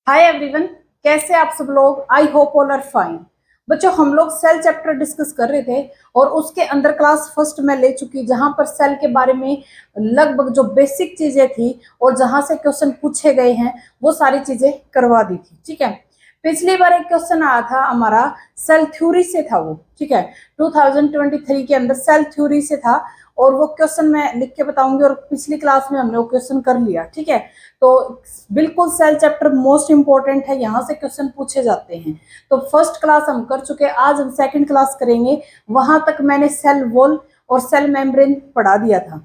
Hi everyone, कैसे आप सब लोग। I hope all are fine. बच्चों, हम लोग सेल चैप्टर डिस्कस कर रहे थे और उसके अंदर क्लास फर्स्ट में ले चुकी, जहां पर सेल के बारे में लगभग जो बेसिक चीजें थी और जहां से क्वेश्चन पूछे गए हैं वो सारी चीजें करवा दी थी। ठीक है, पिछली बार एक क्वेश्चन आया था हमारा सेल थ्योरी से था वो। ठीक है, 2023 के अंदर सेल थ्योरी से था और वो क्वेश्चन मैं लिख के बताऊंगी और पिछली क्लास में हमने वो क्वेश्चन कर लिया। ठीक है, तो बिल्कुल सेल चैप्टर मोस्ट इंपॉर्टेंट है, यहाँ से क्वेश्चन पूछे जाते हैं। तो फर्स्ट क्लास हम कर चुके हैं, आज हम सेकंड क्लास करेंगे। वहां तक मैंने सेल वॉल और सेल मेम्ब्रेन पढ़ा दिया था।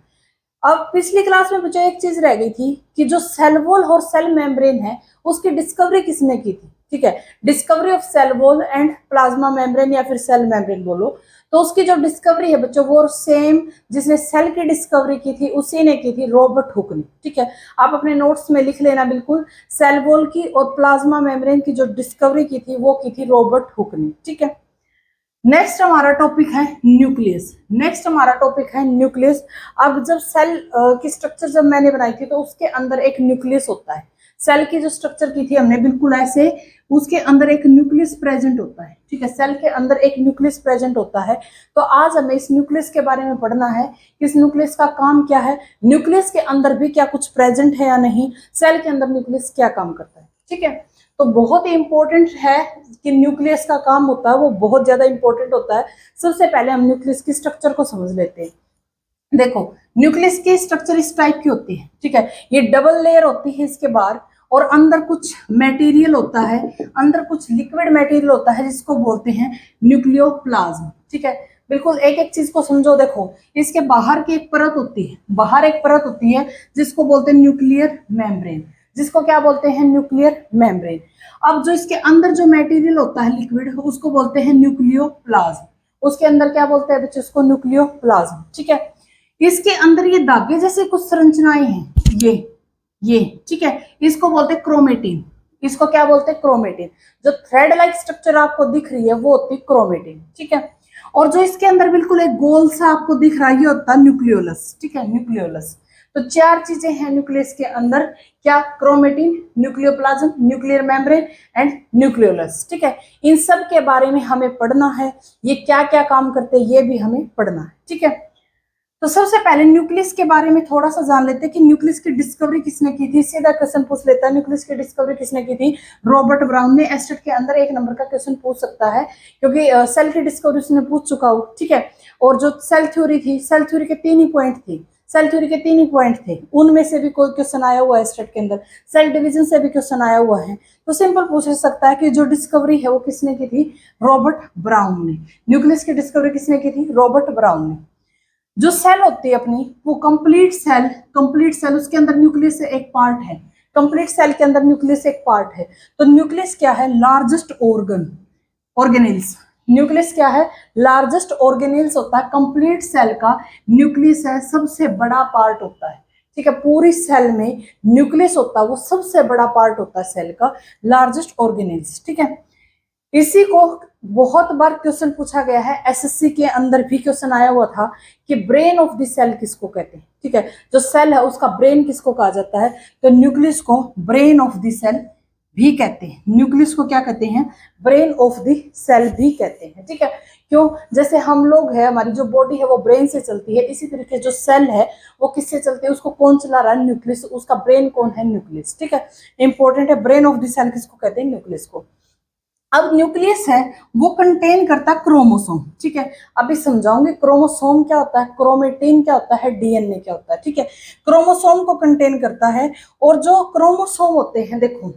अब पिछली क्लास में मुझे एक चीज रह गई थी कि जो सेल वॉल और सेल मेम्ब्रेन है उसकी डिस्कवरी किसने की थी। ठीक है, discovery of cell wall and plasma membrane या फिर सेल मेम्ब्रेन बोलो, तो उसकी जो डिस्कवरी है बच्चों वो सेम जिसने सेल की डिस्कवरी की थी उसी ने की थी, रॉबर्ट हुक ने। ठीक है, आप अपने नोट्स में लिख लेना बिल्कुल, सेल वॉल की और प्लाज्मा मेम्ब्रेन की जो डिस्कवरी की थी वो की थी रॉबर्ट हुक ने। ठीक है, नेक्स्ट हमारा टॉपिक है न्यूक्लियस। नेक्स्ट हमारा टॉपिक है न्यूक्लियस। अब जब सेल की स्ट्रक्चर जब मैंने बनाई थी तो उसके अंदर एक न्यूक्लियस होता है। सेल की जो स्ट्रक्चर की थी हमने बिल्कुल ऐसे, उसके अंदर एक न्यूक्लियस प्रेजेंट होता है। ठीक है, सेल के अंदर एक न्यूक्लियस प्रेजेंट होता है। तो आज हमें इस न्यूक्लियस के बारे में पढ़ना है कि इस न्यूक्लियस का काम क्या है, न्यूक्लियस के अंदर भी क्या कुछ प्रेजेंट है या नहीं, सेल के अंदर न्यूक्लियस क्या काम करता है। ठीक है, तो बहुत ही इंपॉर्टेंट है कि न्यूक्लियस का काम होता है वो बहुत ज्यादा इंपॉर्टेंट होता है। सबसे पहले हम न्यूक्लियस की स्ट्रक्चर को समझ लेते हैं। देखो, न्यूक्लियस की स्ट्रक्चर इस टाइप की होती है। ठीक है, ये डबल लेयर होती है इसके बाहर और अंदर कुछ मटेरियल होता है, अंदर कुछ लिक्विड मटेरियल होता है जिसको बोलते हैं न्यूक्लियोप्लाज्म। ठीक है, बिल्कुल एक एक चीज को समझो। देखो, इसके बाहर की एक परत होती है, बाहर एक परत होती है जिसको बोलते हैं न्यूक्लियर मेम्ब्रेन, जिसको क्या बोलते हैं, न्यूक्लियर मेम्ब्रेन। अब जो इसके अंदर जो मटेरियल होता है लिक्विड उसको बोलते हैं न्यूक्लियोप्लाज्म। उसके अंदर क्या बोलते हैं बच्चों, उसको न्यूक्लियोप्लाज्म। ठीक है, इसके अंदर ये धागे जैसे कुछ संरचनाएं हैं, ये ठीक है, इसको बोलते हैं क्रोमेटिन। इसको क्या बोलते हैं, क्रोमेटिन। जो थ्रेड लाइक स्ट्रक्चर आपको दिख रही है वो होती है क्रोमेटिन। ठीक है, और जो इसके अंदर बिल्कुल एक गोल सा आपको दिख रहा है ये होता है न्यूक्लियोलस। ठीक है, न्यूक्लियोलस। तो चार चीजें हैं न्यूक्लियस के अंदर, क्या, chromatin, nucleoplasm, nuclear membrane and nucleolus. ठीक है, इन सब के बारे में हमें पढ़ना है, ये क्या क्या काम करते हैं ये भी हमें पढ़ना है। ठीक है, तो सबसे पहले न्यूक्लियस के बारे में थोड़ा सा जान लेते हैं कि न्यूक्लियस की डिस्कवरी किसने की थी। सीधा क्वेश्चन पूछ लेता है, न्यूक्लियस की डिस्कवरी किसने की थी, रॉबर्ट ब्राउन ने। एस्टेट के अंदर एक नंबर का क्वेश्चन पूछ सकता है क्योंकि सेल की डिस्कवरी उसने पूछ चुका हो। ठीक है, और जो सेल थ्योरी थी, सेल थ्योरी के तीन ही पॉइंट थे, सेल थ्योरी के तीन ही पॉइंट थे, उनमें से भी कोई क्वेश्चन आया हुआ है स्टेट के अंदर। सेल डिवीजन से भी क्वेश्चन आया हुआ है। तो सिंपल पूछ सकता है कि जो डिस्कवरी है वो किसने की थी, रॉबर्ट ब्राउन ने। न्यूक्लियस की डिस्कवरी किसने की थी, रॉबर्ट ब्राउन ने। जो सेल होती है अपनी वो कंप्लीट सेल, कंप्लीट सेल उसके अंदर न्यूक्लियस एक पार्ट है, कंप्लीट सेल के अंदर न्यूक्लियस एक पार्ट है। तो न्यूक्लियस क्या है, लार्जेस्ट ऑर्गन, ऑर्गेनेल्स। न्यूक्लियस क्या है, लार्जेस्ट ऑर्गेनेल्स होता है, कंप्लीट सेल का न्यूक्लियस है, सबसे बड़ा पार्ट होता है। ठीक है, पूरी सेल में न्यूक्लियस होता है वो सबसे बड़ा पार्ट होता है सेल का, लार्जेस्ट ऑर्गेनेल्स। ठीक है, इसी को बहुत बार क्वेश्चन पूछा गया है, एसएससी के अंदर भी क्वेश्चन आया हुआ था कि ब्रेन ऑफ द सेल किसको कहते हैं। ठीक है, जो सेल है उसका ब्रेन किसको कहा जाता है, तो न्यूक्लियस को ब्रेन ऑफ द सेल भी कहते हैं। न्यूक्लियस को क्या कहते हैं, ब्रेन ऑफ द सेल भी कहते हैं। ठीक है, क्यों, जैसे हम लोग है, हमारी जो बॉडी है वो ब्रेन से चलती है, इसी तरीके जो सेल है वो किससे चलती है, उसको कौन चला रहा है, न्यूक्लियस। उसका ब्रेन कौन है, न्यूक्लियस। ठीक है, इंपॉर्टेंट है, ब्रेन ऑफ द सेल किसको कहते हैं, न्यूक्लियस को। अब न्यूक्लियस है वो कंटेन करता है क्रोमोसोम। ठीक है, अभी समझाऊंगी क्रोमोसोम क्या होता है, क्रोमेटिन क्या होता है, डीएनए क्या होता है। ठीक है, क्रोमोसोम को कंटेन करता है। और जो क्रोमोसोम होते हैं, देखो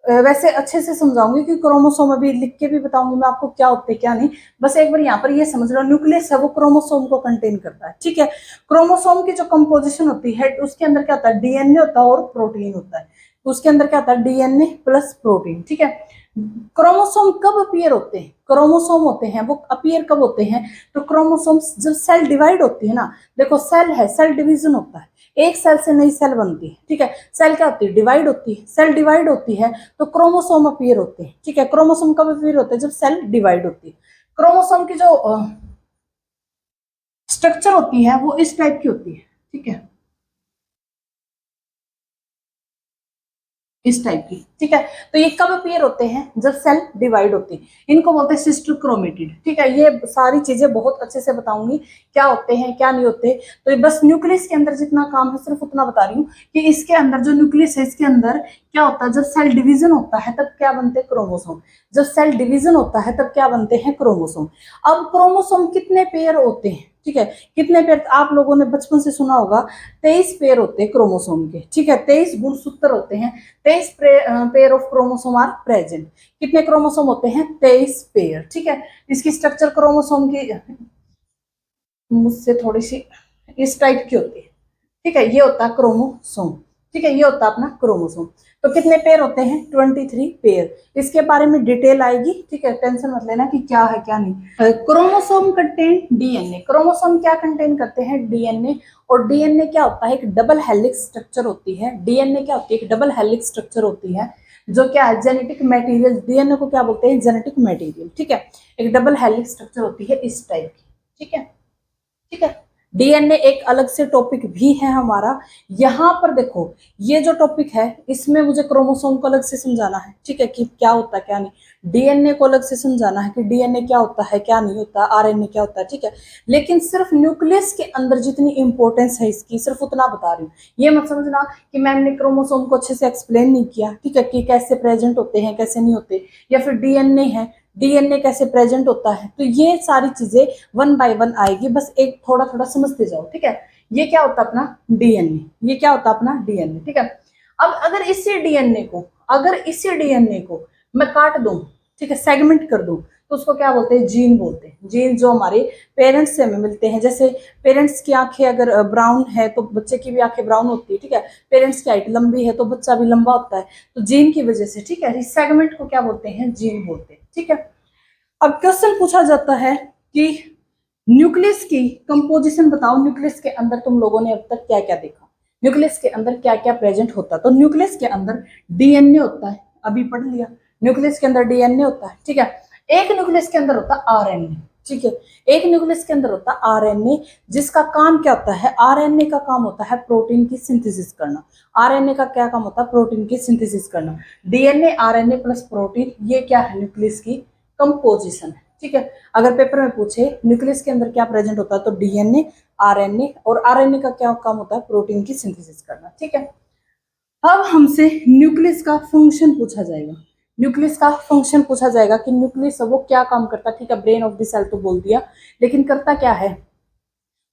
वैसे अच्छे से समझाऊंगी कि क्रोमोसोम अभी लिख के भी बताऊंगी मैं आपको क्या होते हैं क्या नहीं। बस एक बार यहाँ पर ये समझ लो, न्यूक्लियस है वो क्रोमोसोम को कंटेन करता है। ठीक है, क्रोमोसोम की जो कंपोजिशन होती है उसके अंदर क्या होता है, डीएनए होता है और प्रोटीन होता है। उसके अंदर क्या होता है, डीएनए प्लस प्रोटीन। ठीक है, क्रोमोसोम कब अपीयर होते हैं, क्रोमोसोम होते हैं वो अपीयर कब होते हैं, तो क्रोमोसोम्स जब सेल डिवाइड होती है ना। देखो सेल है, सेल डिवीजन होता है, एक सेल से नई सेल बनती है। ठीक है, सेल क्या होती है, डिवाइड होती है। सेल डिवाइड होती है तो क्रोमोसोम अपीयर होते हैं। ठीक है, क्रोमोसोम कब अपीयर होते हैं, जब सेल डिवाइड होती है। क्रोमोसोम की जो स्ट्रक्चर होती है वो इस टाइप की होती है। ठीक है, इस टाइप की। ठीक है। तो ये कब अपीयर होते हैं? जब सेल डिवाइड होते हैं, इनको बोलते हैं सिस्टर क्रोमेटिड, ठीक है। ये सारी चीजें बहुत अच्छे से बताऊंगी क्या होते हैं क्या नहीं होते। तो ये बस न्यूक्लियस के अंदर जितना काम है सिर्फ उतना बता रही हूँ कि इसके अंदर जो न्यूक्लियस है इसके अंदर क्या होता है, जब सेल डिवीजन होता है तब क्या बनते हैं? क्रोमोसोम। जब सेल डिवीजन होता है तब क्या बनते हैं? क्रोमोसोम। अब क्रोमोसोम कितने पेयर होते हैं? ठीक है, कितने पेयर? आप लोगों ने बचपन से सुना होगा 23 पेयर होते हैं क्रोमोसोम के, ठीक है। 23 गुणसूत्र होते हैं, 23 pair of chromosome are present. कितने क्रोमोसोम होते हैं? 23 पेयर, ठीक है। इसकी स्ट्रक्चर क्रोमोसोम की मुझसे थोड़ी सी इस टाइप की होती है, ठीक है। ये होता है क्रोमोसोम, ठीक है। ये होता है अपना क्रोमोसोम। तो कितने पेयर होते हैं? 23 पेयर। इसके बारे में डिटेल आएगी, ठीक है, टेंशन मत लेना कि क्या है क्या नहीं। Chromosome contain DNA. क्रोमोसोम क्या कंटेन करते हैं? डीएनए। और डीएनए क्या होता है? एक डबल हेलिक्स स्ट्रक्चर होती है। डीएनए क्या होती है? एक डबल हेलिक्स स्ट्रक्चर होती है जो क्या है? Genetic material. डीएनए को क्या बोलते हैं? जेनेटिक मटेरियल, ठीक है। एक डबल हेलिक्स स्ट्रक्चर होती है इस टाइप की, ठीक है, ठीक है। डीएनए एक अलग से टॉपिक भी है हमारा। यहां पर देखो ये जो टॉपिक है इसमें मुझे क्रोमोसोम को अलग से समझाना है, ठीक है, कि क्या होता है क्या नहीं। डीएनए को अलग से समझाना है कि डीएनए क्या होता है क्या नहीं होता, आरएनए क्या होता है, ठीक है। लेकिन सिर्फ न्यूक्लियस के अंदर जितनी इंपॉर्टेंस है इसकी सिर्फ उतना बता रही हूँ। ये मत समझना कि मैम ने क्रोमोसोम को अच्छे से एक्सप्लेन नहीं किया, ठीक है, कि कैसे प्रेजेंट होते हैं कैसे नहीं होते, या फिर डीएनए है, डीएनए कैसे प्रेजेंट होता है। तो ये सारी चीजें वन बाय वन आएगी, बस एक थोड़ा थोड़ा समझते जाओ, ठीक है। ये क्या होता है? अपना डीएनए। ये क्या होता है? अपना डीएनए, ठीक है। अब अगर इसी डीएनए को मैं काट दूं, ठीक है, सेगमेंट कर दूं, तो उसको क्या बोलते हैं? जीन बोलते हैं। जीन जो हमारे पेरेंट्स से हमें मिलते हैं। जैसे पेरेंट्स की आंखें अगर ब्राउन है तो बच्चे की भी आंखें ब्राउन होती है, ठीक है। पेरेंट्स की हाइट लंबी है तो बच्चा भी लंबा होता है, तो जीन की वजह से, ठीक है। इस सेगमेंट को क्या बोलते हैं? जीन बोलते हैं, ठीक है। अब क्वेश्चन पूछा जाता है कि न्यूक्लियस की कंपोजिशन बताओ। न्यूक्लियस के अंदर तुम लोगों ने अब तक क्या क्या देखा? न्यूक्लियस के अंदर क्या क्या प्रेजेंट होता है? तो न्यूक्लियस के अंदर डीएनए होता है, अभी पढ़ लिया। न्यूक्लियस के अंदर डीएनए होता है, ठीक है। एक न्यूक्लियस के अंदर होता है आरएनए, ठीक है। एक न्यूक्लियस के अंदर होता है आरएनए, जिसका काम क्या होता है? आरएनए का काम होता है प्रोटीन की सिंथेसिस करना। आरएनए का क्या काम होता है? प्रोटीन की सिंथेसिस करना। डीएनए, आरएनए प्लस प्रोटीन, ये क्या है? न्यूक्लियस की कंपोजिशन है, ठीक है। अगर पेपर में पूछे न्यूक्लियस के अंदर क्या प्रेजेंट होता है तो डीएनए, आरएनए, और आरएनए का क्या काम होता है? प्रोटीन की सिंथेसिस करना, ठीक है। अब हमसे न्यूक्लियस का फंक्शन पूछा जाएगा। न्यूक्लियस का फंक्शन पूछा जाएगा कि न्यूक्लियस वो क्या काम करता है, ठीक है। ब्रेन ऑफ द सेल तो बोल दिया, लेकिन करता क्या है?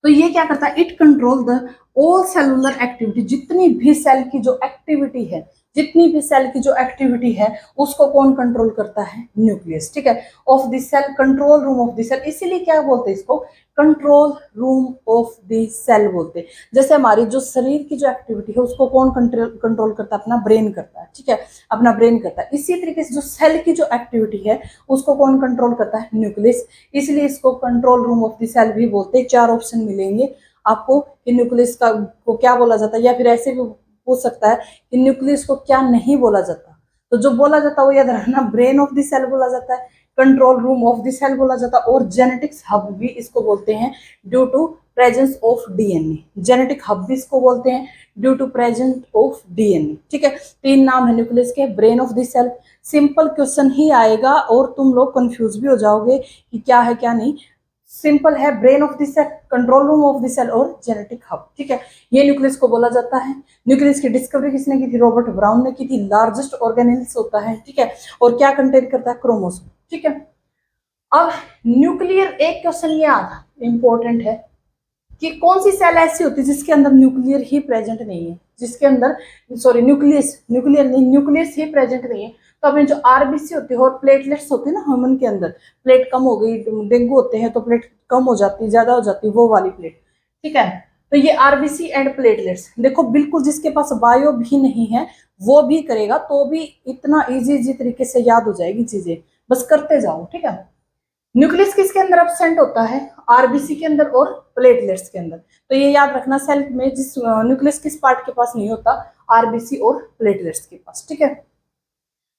तो ये क्या करता है? It control the all cellular activity. जितनी भी सेल की जो एक्टिविटी है, जितनी भी सेल की जो एक्टिविटी है उसको कौन कंट्रोल करता है? न्यूक्लियस, ठीक है। Of the cell, control room of the cell, इसीलिए क्या बोलते हैं इसको? Control room of the cell बोलते हैं। जैसे हमारी जो शरीर की जो एक्टिविटी है उसको कौन कंट्रोल करता है? अपना ब्रेन करता है, ठीक है, अपना ब्रेन करता है। इसी तरीके से जो सेल की जो एक्टिविटी है उसको कौन कंट्रोल करता है? न्यूक्लियस। इसलिए इसको control room of the cell भी बोलते हैं। 4 ऑप्शन मिलेंगे आपको कि न्यूक्लियस का को क्या बोला जाता है, या फिर ऐसे भी पूछ सकता है कि न्यूक्लियस को क्या नहीं बोला जाता। तो जो बोला जाता है वो याद रखना, ब्रेन ऑफ द सेल बोला जाता है, control room of the cell बोला जाता है, और जेनेटिक्स हब भी इसको बोलते हैं due to presence of DNA. Genetic hub भी इसको बोलते हैं due to presence of DNA, ठीक है। 3 नाम है न्यूक्लियस के। Brain of the cell, simple question ही आएगा और तुम लोग कंफ्यूज भी हो जाओगे कि क्या है क्या नहीं। सिंपल है, brain of the cell, control room of the cell और जेनेटिक हब, ठीक है। ये न्यूक्लियस को बोला जाता है। न्यूक्लियस की डिस्कवरी किसने की थी? रॉबर्ट ब्राउन ने की थी। लार्जेस्ट ऑर्गेनेल्स होता है, ठीक है, और क्या कंटेन करता है? क्रोमोसोम, ठीक है। अब न्यूक्लियर, एक क्वेश्चन ये आता इंपॉर्टेंट है कि कौन सी सेल ऐसी होती है जिसके अंदर न्यूक्लियर ही प्रेजेंट नहीं है, जिसके अंदर, सॉरी, न्यूक्लियर नहीं, न्यूक्लियस ही प्रेजेंट नहीं है। तो अपने जो आरबीसी होती है और प्लेटलेट्स होते हैं ना ह्यूमन के अंदर, प्लेट कम हो गई, डेंगू होते हैं तो प्लेट कम हो जाती है, ज्यादा हो जाती है, वो वाली प्लेट, ठीक है। तो ये आरबीसी एंड प्लेटलेट्स देखो, बिल्कुल जिसके पास बायो भी नहीं है वो भी करेगा तो भी इतना इजी तरीके से याद हो जाएगी चीजें, बस करते जाओ, ठीक है। न्यूक्लियस किसके अंदर एब्सेंट होता है? आरबीसी के अंदर और प्लेटलेट्स के अंदर। तो ये याद रखना, सेल में जिस न्यूक्लियस किस पार्ट के पास नहीं होता? आरबीसी और प्लेटलेट्स के पास, ठीक है।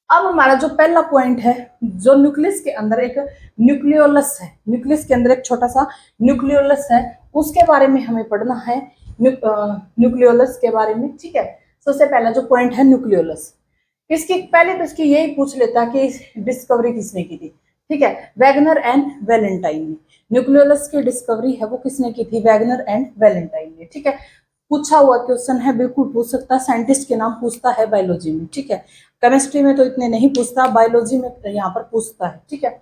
अब हमारा जो पहला पॉइंट है, जो न्यूक्लियस के अंदर एक न्यूक्लियोलस है, न्यूक्लियस के अंदर एक छोटा सा न्यूक्लियोलस है, उसके बारे में हमें पढ़ना है, न्यूक्लियोलस के बारे में, ठीक है। सबसे पहला जो पॉइंट है न्यूक्लियोलस, इसकी पहले तो इसकी यही पूछ लेता कि डिस्कवरी किसने की थी, ठीक है, वैगनर एंड वैलेंटाइन ने। न्यूक्लियोलस की डिस्कवरी है वो किसने की थी, वैगनर एंड वैलेंटाइन ने, ठीक है। पूछा हुआ क्वेश्चन है, बिल्कुल पूछ सकता है, साइंटिस्ट के नाम पूछता है बायोलॉजी में, ठीक है। केमिस्ट्री में तो इतने नहीं पूछता, बायोलॉजी में यहाँ पर पूछता है, ठीक है।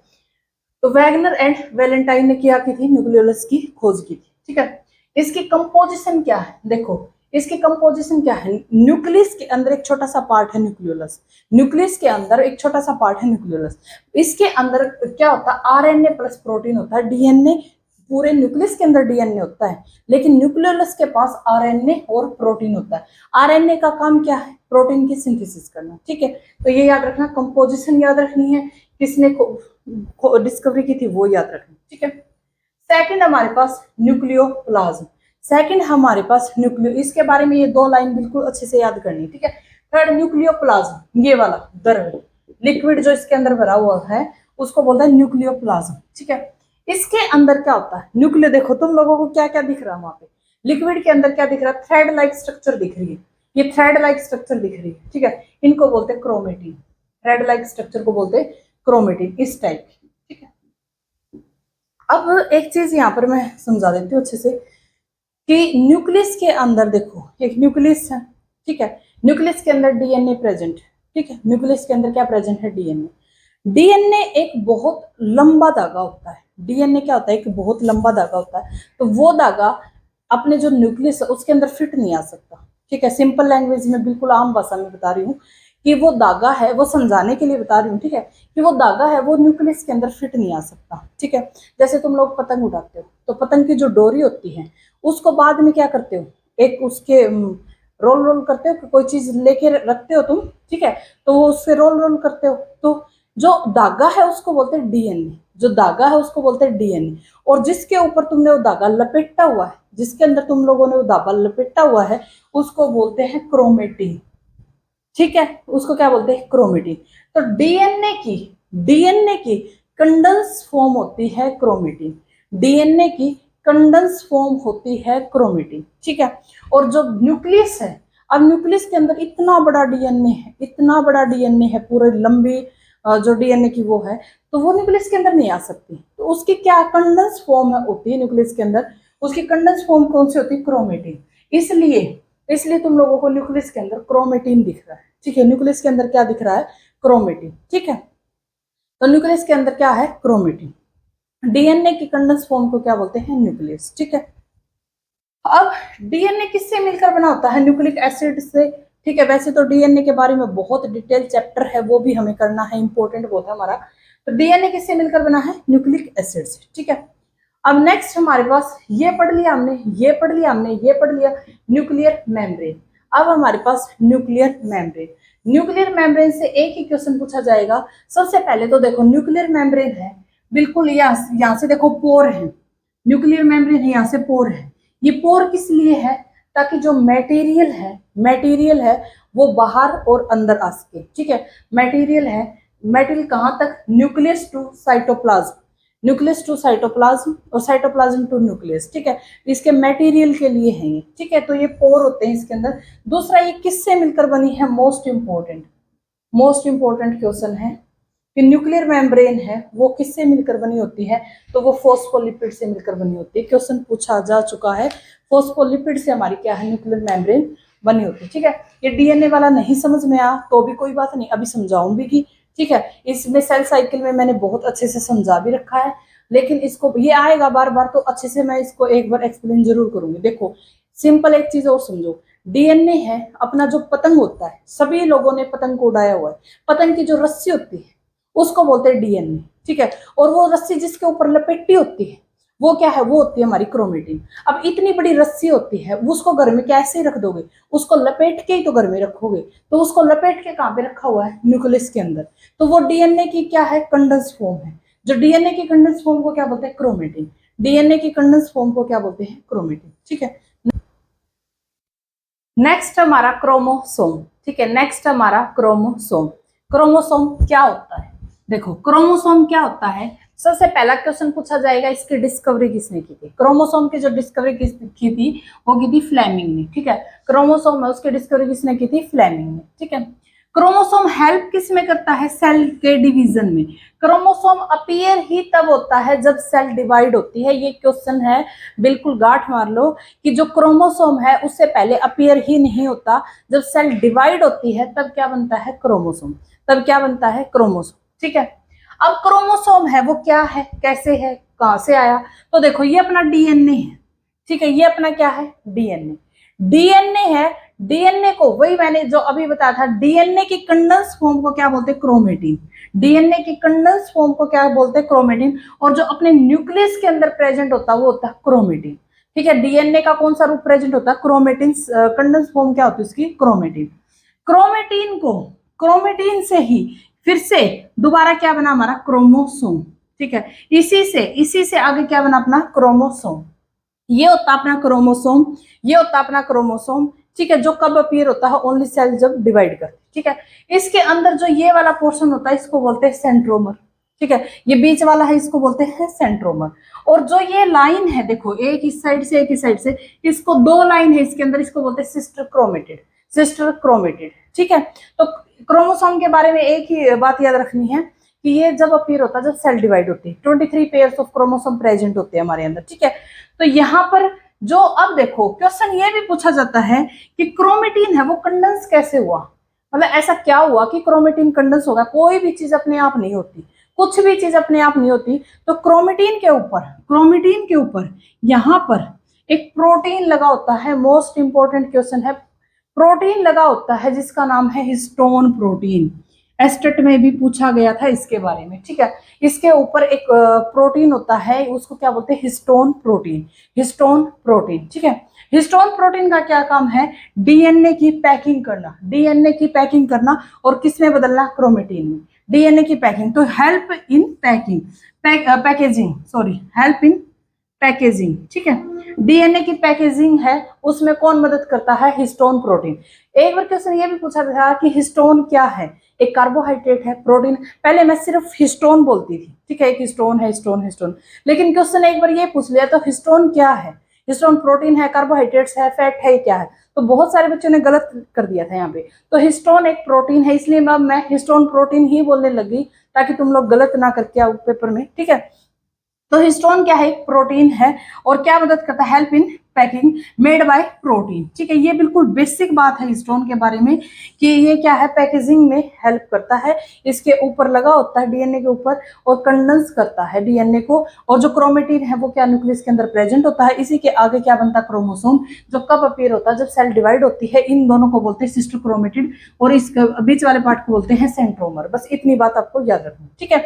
तो वैगनर एंड वैलेंटाइन ने क्या की थी, न्यूक्लियोलस की खोज की थी, ठीक है। इसकी कंपोजिशन क्या है, देखो इसकी कंपोजिशन क्या है, न्यूक्लियस के अंदर एक छोटा सा पार्ट है न्यूक्लियोलस, न्यूक्लियस के अंदर एक छोटा सा पार्ट है न्यूक्लियोलस। इसके अंदर क्या होता है, आरएनए प्लस प्रोटीन होता है, डीएनए, पूरे न्यूक्लियस के अंदर डीएनए होता है, लेकिन न्यूक्लियोलस के पास आरएनए और प्रोटीन होता है। आरएनए का काम क्या है, प्रोटीन की सिंथेसिस करना, ठीक है। तो ये याद रखना, कंपोजिशन याद रखनी है, किसने डिस्कवरी की थी वो याद रखनी, ठीक है। सेकंड हमारे पास न्यूक्लियोप्लाज्म, सेकंड हमारे पास न्यूक्लियो, इसके बारे में ये दो लाइन बिल्कुल अच्छे से याद करनी, ठीक है। थर्ड न्यूक्लियोप्लाज्म, ये वाला द्रव लिक्विड जो इसके अंदर भरा हुआ है उसको बोलता है न्यूक्लियोप्लाज्म, ठीक है। इसके अंदर क्या होता है, न्यूक्लियो, देखो तुम लोगों को क्या क्या दिख रहा है वहां पे, लिक्विड के अंदर क्या दिख रहा है, थ्रेड लाइक स्ट्रक्चर दिख रही है, ये थ्रेड लाइक स्ट्रक्चर दिख रही है, ठीक है। इनको बोलते हैं क्रोमेटिन, थ्रेड लाइक स्ट्रक्चर को बोलते हैं क्रोमेटिन, इस टाइप की, ठीक है। अब एक चीज यहाँ पर मैं समझा देती हूँ अच्छे से कि न्यूक्लियस के अंदर देखो, एक न्यूक्लियस है, ठीक है, न्यूक्लियस के अंदर डीएनए प्रेजेंट, ठीक है, न्यूक्लियस के अंदर क्या प्रेजेंट है, डीएनए। डीएनए एक बहुत लंबा धागा होता है, डीएनए क्या होता है, एक बहुत लंबा धागा होता है, तो वो धागा अपने जो न्यूक्लियस है उसके अंदर फिट नहीं आ सकता, ठीक है। सिंपल लैंग्वेज में, बिल्कुल आम भाषा में बता रही हूँ कि वो धागा है, वो समझाने के लिए बता रही हूँ, ठीक है, कि वो धागा है वो न्यूक्लियस के अंदर फिट नहीं आ सकता, ठीक है। जैसे तुम लोग पतंग उड़ाते हो तो पतंग की जो डोरी होती है उसको बाद में क्या करते हो, एक उसके रोल रोल करते हो, कोई चीज लेके रखते हो तुम, ठीक है, तो वो उससे रोल रोल करते हो, तो जो धागा है उसको बोलते हैं डीएनए, जो धागा है उसको बोलते हैं डीएनए। और जिसके ऊपर तुमने वो धागा लपेटा हुआ है, जिसके अंदर तुम लोगों ने वो धागा लपेटा हुआ है उसको बोलते हैं क्रोमेटिन, ठीक है, उसको क्या बोलते हैं, क्रोमेटिन। तो डीएनए की कंडेंस फॉर्म होती है क्रोमेटिन, डीएनए की कंडेंस फॉर्म होती है क्रोमेटिन, ठीक है। और जो न्यूक्लियस है, अब न्यूक्लियस के अंदर इतना बड़ा डीएनए है, इतना बड़ा डीएनए है, पूरे लंबी जो डीएनए की वो है, तो वो न्यूक्लियस के अंदर नहीं आ सकती, तो उसकी क्या कंडेंस फॉर्म होती है न्यूक्लियस के अंदर, उसकी कंडेंस फॉर्म कौन सी होती है, क्रोमेटिन। इसलिए इसलिए तुम लोगों को न्यूक्लियस के अंदर क्रोमेटिन दिख रहा है, ठीक है, न्यूक्लियस के अंदर क्या दिख रहा है, क्रोमेटिन, ठीक है। तो न्यूक्लियस के अंदर क्या है, क्रोमेटिन। डीएनए की कंडेंस फॉर्म को क्या बोलते हैं, न्यूक्लियस, ठीक है। अब डीएनए किससे मिलकर बना होता है, न्यूक्लिक एसिड से, ठीक है। वैसे तो डीएनए के बारे में बहुत डिटेल चैप्टर है, वो भी हमें करना है, इंपॉर्टेंट बहुत है हमारा। तो डीएनए किससे मिलकर बना है, न्यूक्लिक एसिड से, ठीक है। अब नेक्स्ट हमारे पास ये पढ़ लिया हमने, ये पढ़ लिया हमने, ये पढ़ लिया, न्यूक्लियर मेम्ब्रेन। अब हमारे पास न्यूक्लियर मेम्ब्रेन, न्यूक्लियर मेम्ब्रेन से एक ही क्वेश्चन पूछा जाएगा। सबसे पहले तो देखो न्यूक्लियर मेम्ब्रेन है, बिल्कुल यहाँ से देखो पोर है, न्यूक्लियर मेम्ब्रेन है, यहाँ से पोर है। ये पोर किस लिए है, ताकि जो मटेरियल है वो बाहर और अंदर आ सके, ठीक है। मटेरियल है, मटेरियल कहाँ तक, nucleus to cytoplasm, nucleus to cytoplasm और साइटोप्लाज्म टू न्यूक्लियस, ठीक है। इसके मटेरियल के लिए है ये, ठीक है। तो ये पोर होते हैं इसके अंदर। दूसरा, ये किससे मिलकर बनी है, मोस्ट इंपॉर्टेंट क्वेश्चन है कि न्यूक्लियर मेम्ब्रेन है वो किससे मिलकर बनी होती है, तो वो फॉस्फोलिपिड से मिलकर बनी होती है। क्वेश्चन पूछा जा चुका है, फॉस्फोलिपिड से हमारी क्या है, न्यूक्लियर मेम्ब्रेन बनी होती है, ठीक है। ये डीएनए वाला नहीं समझ में आया तो भी कोई बात नहीं, अभी समझाऊंगी, ठीक है। इसमें सेल साइकिल में मैंने बहुत अच्छे से समझा भी रखा है, लेकिन इसको ये आएगा बार बार तो अच्छे से मैं इसको एक बार एक्सप्लेन जरूर करूंगी। देखो सिंपल एक चीज और समझो, डीएनए है अपना, जो पतंग होता है, सभी लोगों ने पतंग को उड़ाया हुआ है, पतंग की जो रस्सी होती है उसको बोलते हैं डीएनए, ठीक है। और वो रस्सी जिसके ऊपर लपेटी होती है वो क्या है, वो होती है हमारी क्रोमेटिन। अब इतनी बड़ी रस्सी होती है, उसको घर में कैसे रख दोगे, उसको लपेट के ही तो घर में रखोगे, तो उसको लपेट के कहाँ पे रखा हुआ है, न्यूक्लियस के अंदर। तो वो डीएनए की क्या है, कंडेंस फॉर्म है। जो डीएनए की कंडेंस फॉर्म को क्या बोलते हैं, क्रोमेटिन। डीएनए की कंडेंस फॉर्म को क्या बोलते हैं, क्रोमेटिन, ठीक है। नेक्स्ट हमारा क्रोमोसोम, ठीक है, नेक्स्ट हमारा क्रोमोसोम। क्रोमोसोम क्या होता है, देखो क्रोमोसोम क्या होता है, सबसे पहला क्वेश्चन पूछा जाएगा इसकी डिस्कवरी किसने की थी। क्रोमोसोम की जो डिस्कवरी की थी वो की थी फ्लेमिंग ने, ठीक है। क्रोमोसोम है उसकी डिस्कवरी किसने की थी, फ्लेमिंग ने, ठीक है। क्रोमोसोम हेल्प किस में करता है? सेल के डिवीजन में। क्रोमोसोम अपीयर ही तब होता है जब सेल डिवाइड होती है। ये क्वेश्चन है, बिल्कुल गांठ मार लो कि जो क्रोमोसोम है उससे पहले अपीयर ही नहीं होता, जब सेल डिवाइड होती है तब क्या बनता है? क्रोमोसोम। तब क्या बनता है? क्रोमोसोम। ठीक है, अब क्रोमोसोम है वो क्या है, कैसे है, कहां से आया? तो देखो ये अपना डीएनए है। ठीक है, ये अपना क्या है? डीएनए। डीएनए है, डीएनए को वही मैंने जो अभी बताया था, डीएनए की कंडेंस फॉर्म को क्या बोलते हैं? क्रोमेटिन। डीएनए की कंडेंस फॉर्म को क्या बोलते हैं? क्रोमेटिन। और जो अपने न्यूक्लियस के अंदर प्रेजेंट होता है वो होता है क्रोमेटिन। ठीक है, डीएनए का कौन सा रूप प्रेजेंट होता है? क्रोमेटिन। कंडेंस फॉर्म क्या होती है उसकी? क्रोमेटिन। क्रोमेटिन को, क्रोमेटिन से ही फिर से दोबारा क्या बना हमारा? क्रोमोसोम। ठीक है, इसी से आगे क्या बना अपना? क्रोमोसोम। ये होता अपना क्रोमोसोम, ये होता अपना क्रोमोसोम। ठीक है, जो कब अपीयर होता है? ओनली सेल जब डिवाइड करती है। ठीक है, इसके अंदर जो ये वाला पोर्शन होता है इसको बोलते हैं सेंट्रोमर। ठीक है, ये बीच वाला है इसको बोलते हैं सेंट्रोमर। और जो ये लाइन है देखो, एक इस साइड से एक इस साइड से, इसको दो लाइन है इसके अंदर, इसको बोलते हैं सिस्टर क्रोमेटिड। Sister chromatid. ठीक है, तो क्रोमोसोम के बारे में एक ही बात याद रखनी है कि ये जब अपीयर होता है जब सेल डिवाइड होती है। 23 पेयर्स ऑफ क्रोमोसोम प्रेजेंट होते हैं हमारे अंदर। ठीक है, तो यहाँ पर जो अब देखो क्वेश्चन ये भी पूछा जाता है कि क्रोमेटिन है वो कंडेंस कैसे हुआ, मतलब ऐसा क्या हुआ कि क्रोमेटिन कंडेंस होगा? कोई भी चीज अपने आप नहीं होती, कुछ भी चीज अपने आप नहीं होती। तो क्रोमेटिन के ऊपर, क्रोमेटिन के ऊपर यहाँ पर एक प्रोटीन लगा होता है। मोस्ट इंपॉर्टेंट क्वेश्चन है, प्रोटीन लगा होता है जिसका नाम है हिस्टोन प्रोटीन। एस्टेट में भी पूछा गया था इसके बारे में। ठीक है, इसके ऊपर एक प्रोटीन होता है, उसको क्या बोलते हैं? Histone protein. Histone protein. ठीक है, हिस्टोन प्रोटीन का क्या काम है? डीएनए की पैकिंग करना, डीएनए की पैकिंग करना। और किस में बदलना? क्रोमेटिन में। डीएनए की पैकिंग, तो help in packing, packaging, sorry, help in packaging. ठीक है, डीएनए की पैकेजिंग है उसमें कौन मदद करता है? Histone protein. एक बार क्वेश्चन ये भी पूछा था कि हिस्टोन क्या है? एक कार्बोहाइड्रेट है, प्रोटीन। पहले मैं सिर्फ हिस्टोन बोलती थी। ठीक है, एक हिस्टोन है, हिस्टोन हिस्टोन। लेकिन क्वेश्चन एक बार ये पूछ लिया तो हिस्टोन क्या है? हिस्टोन प्रोटीन है, कार्बोहाइड्रेट्स है, फैट है, क्या है? तो बहुत सारे बच्चों ने गलत कर दिया था यहाँ पे। तो हिस्टोन एक प्रोटीन है, इसलिए मैं हिस्टोन प्रोटीन ही बोलने लगी ताकि तुम लोग गलत ना करके आओ पेपर में। ठीक है, तो हिस्टोन क्या है? एक प्रोटीन है। और क्या मदद करता है? Help in packing made by protein. ठीक है, ये बिल्कुल बेसिक बात है हिस्टोन के बारे में कि ये क्या है? पैकेजिंग में हेल्प करता है। इसके ऊपर लगा होता है डीएनए के ऊपर और कंडेंस करता है डीएनए को। और जो क्रोमेटिन है वो क्या? न्यूक्लियस के अंदर प्रेजेंट होता है। इसी के आगे क्या बनता है? क्रोमोसोम, जो कब अपीयर होता है? जब सेल डिवाइड होती है। इन दोनों को बोलते हैं सिस्टर क्रोमेटिड और इस बीच वाले पार्ट को बोलते हैं सेंट्रोमर। बस इतनी बात आपको याद रखनी। ठीक है,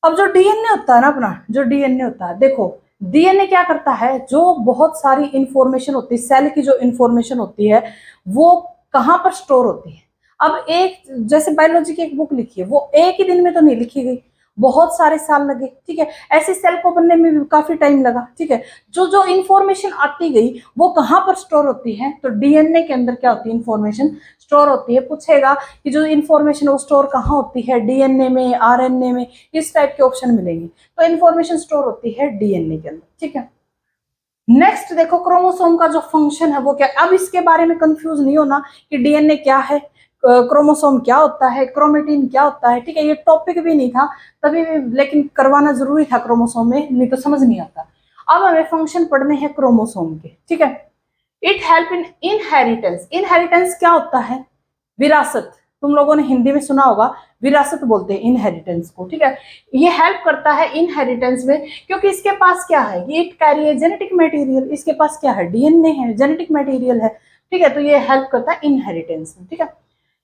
अब जो डीएनए होता है ना अपना, जो डीएनए होता है, देखो डीएनए क्या करता है? जो बहुत सारी इंफॉर्मेशन होती है, सेल की जो इंफॉर्मेशन होती है वो कहाँ पर स्टोर होती है? अब एक जैसे बायोलॉजी की एक बुक लिखी है, वो एक ही दिन में तो नहीं लिखी गई, बहुत सारे साल लगे। ठीक है, ऐसे सेल को बनने में भी काफी टाइम लगा। ठीक है, जो जो इंफॉर्मेशन आती गई वो कहाँ पर स्टोर होती है? तो डीएनए के अंदर क्या होती है? इंफॉर्मेशन स्टोर होती है। पूछेगा कि जो इंफॉर्मेशन वो स्टोर कहाँ होती है? डीएनए में, आरएनए में, इस टाइप के ऑप्शन मिलेंगे। तो इंफॉर्मेशन स्टोर होती है डीएनए के अंदर। ठीक है, नेक्स्ट देखो क्रोमोसोम का जो फंक्शन है वो क्या? अब इसके बारे में कंफ्यूज नहीं होना कि डीएनए क्या है, क्रोमोसोम क्या होता है, क्रोमेटिन क्या होता है। ठीक है, ये टॉपिक भी नहीं था तभी भी, लेकिन करवाना जरूरी था क्रोमोसोम में, नहीं तो समझ नहीं आता। अब हमें फंक्शन पढ़ने हैं क्रोमोसोम के। ठीक है, it help in inheritance. Inheritance क्या होता है? विरासत। तुम लोगों ने हिंदी में सुना होगा, विरासत बोलते हैं इनहेरिटेंस को। ठीक है, ये हेल्प करता है इनहेरिटेंस में, क्योंकि इसके पास क्या है? इट कैरी है जेनेटिक मटेरियल। इसके पास क्या है? डीएनए है, जेनेटिक मटेरियल है। ठीक है, तो ये हेल्प करता है इनहेरिटेंस में। ठीक है,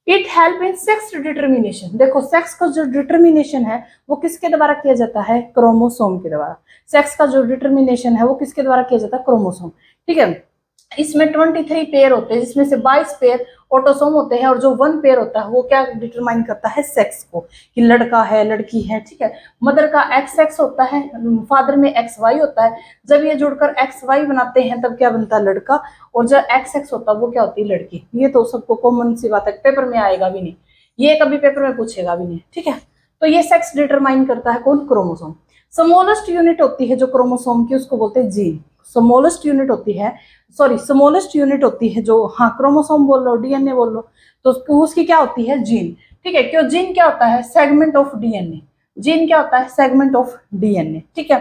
it help in sex determination. देखो सेक्स का जो डिटर्मिनेशन है वो किसके द्वारा किया जाता है? क्रोमोसोम के द्वारा। सेक्स का जो डिटर्मिनेशन है वो किसके द्वारा किया जाता है? क्रोमोसोम। ठीक है, इसमें 23 पेयर होते हैं जिसमें से 22 पेयर ऑटोसोम होते हैं और जो 1 पेयर होता है वो क्या डिटरमाइन करता है? सेक्स को, कि लड़का है, लड़की है। ठीक है, मदर का एक्स एक्स होता है, फादर में एक्स वाई होता है। जब ये जुड़कर एक्स वाई बनाते हैं तब क्या बनता है? लड़का। और जो एक्स एक्स होता है वो क्या होती है? लड़की। ये तो सबको कॉमन सी बात है, पेपर में आएगा भी नहीं, ये कभी पेपर में पूछेगा भी नहीं। ठीक है, तो ये सेक्स डिटरमाइन करता है कौन? क्रोमोसोम। स्मॉलेस्ट यूनिट होती है जो क्रोमोसोम की, उसको बोलते हैं जीन। स्मॉलेस्ट यूनिट होती है, स्मॉलेस्ट यूनिट होती है जो, हाँ क्रोमोसोम बोल लो, डीएनए बोल लो, तो उसकी क्या होती है, जीन। ठीक है, क्यों, जीन क्या होता है, सेगमेंट ऑफ डीएनए। जीन क्या होता है, सेगमेंट ऑफ डीएनए। ठीक है,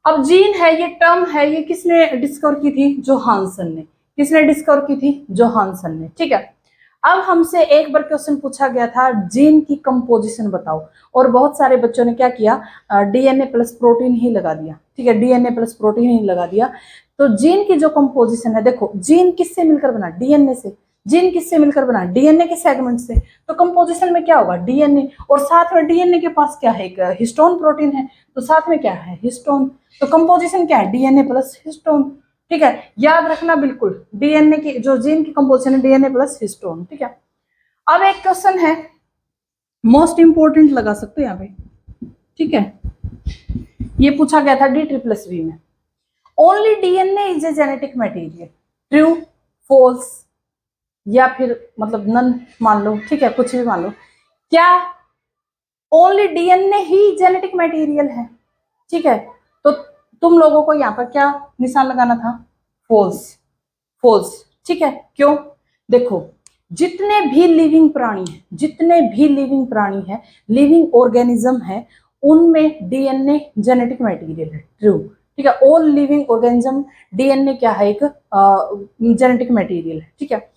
अब जीन है, ये टर्म है, ये किसने डिस्कवर की थी, जोहानसन ने। किसने डिस्कवर की थी, जोहानसन ने। ठीक है, अब हमसे एक बार क्वेश्चन पूछा गया था, जीन की कंपोजिशन बताओ, और बहुत सारे बच्चों ने क्या किया, डीएनए प्लस प्रोटीन ही लगा दिया। ठीक है, डीएनए प्लस प्रोटीन ही लगा दिया। तो जीन की जो कंपोजिशन है, देखो जीन किससे मिलकर बना, डीएनए से। जीन किससे मिलकर बना, डीएनए के सेगमेंट से। तो कंपोजिशन में क्या होगा, डीएनए, और साथ में डीएनए के पास क्या है, एक हिस्टोन प्रोटीन है, तो साथ में क्या है, हिस्टोन। तो कंपोजिशन क्या है, डीएनए प्लस हिस्टोन। ठीक है, याद रखना बिल्कुल, डीएनए की जो जीन की कंपोजिशन है, डीएनए प्लस हिस्टोन। ठीक है, अब एक क्वेश्चन है, मोस्ट इंपोर्टेंट लगा सकते हैं यहाँ पे। ठीक है, ये पूछा गया था D+V में, only DNA is a genetic material, true, false, या फिर मतलब नन मान लो। ठीक है, कुछ भी मान लो, क्या ओनली डीएनए ही जेनेटिक मटेरियल है। ठीक है, तो तुम लोगों को यहाँ पर क्या निशान लगाना था, फॉल्स। फॉल्स, ठीक है, क्यों, देखो जितने भी लिविंग प्राणी हैं, जितने भी लिविंग प्राणी हैं, लिविंग ऑर्गेनिज्म है, उनमें डीएनए जेनेटिक मटेरियल है, ट्रू। ठीक है, ऑल लिविंग ऑर्गेनिज्म डीएनए क्या है, एक जेनेटिक मटेरियल है। ठीक है,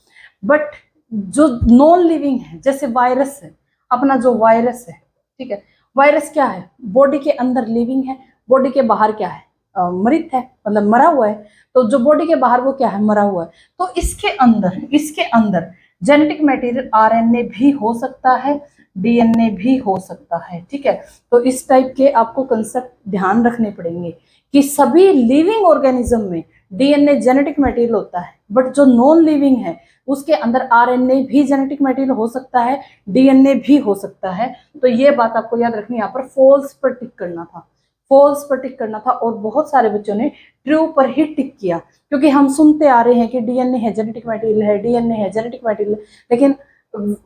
बट जो नॉन लिविंग है, जैसे वायरस है, अपना जो वायरस है, ठीक है, वायरस क्या है, बॉडी के अंदर लिविंग है, बॉडी के बाहर क्या है, मृत है, मतलब मरा हुआ है। तो जो बॉडी के बाहर वो क्या है, मरा हुआ है। तो इसके अंदर जेनेटिक मटेरियल आरएनए भी हो सकता है, डीएनए भी हो सकता है। ठीक है, तो इस टाइप के आपको कंसेप्ट ध्यान रखने पड़ेंगे कि सभी लिविंग ऑर्गेनिज्म में डीएनए जेनेटिक मटेरियल होता है, बट जो नॉन लिविंग है उसके अंदर आरएनए भी जेनेटिक मटेरियल हो सकता है, डीएनए भी हो सकता है। तो ये बात आपको याद रखनी, यहाँ पर फॉल्स पर टिक करना था, फॉल्स पर टिक करना था, और बहुत सारे बच्चों ने ट्रू पर ही टिक किया, क्योंकि हम सुनते आ रहे हैं कि डीएनए है जेनेटिक मटेरियल है, डीएनए है जेनेटिक मटेरियल, लेकिन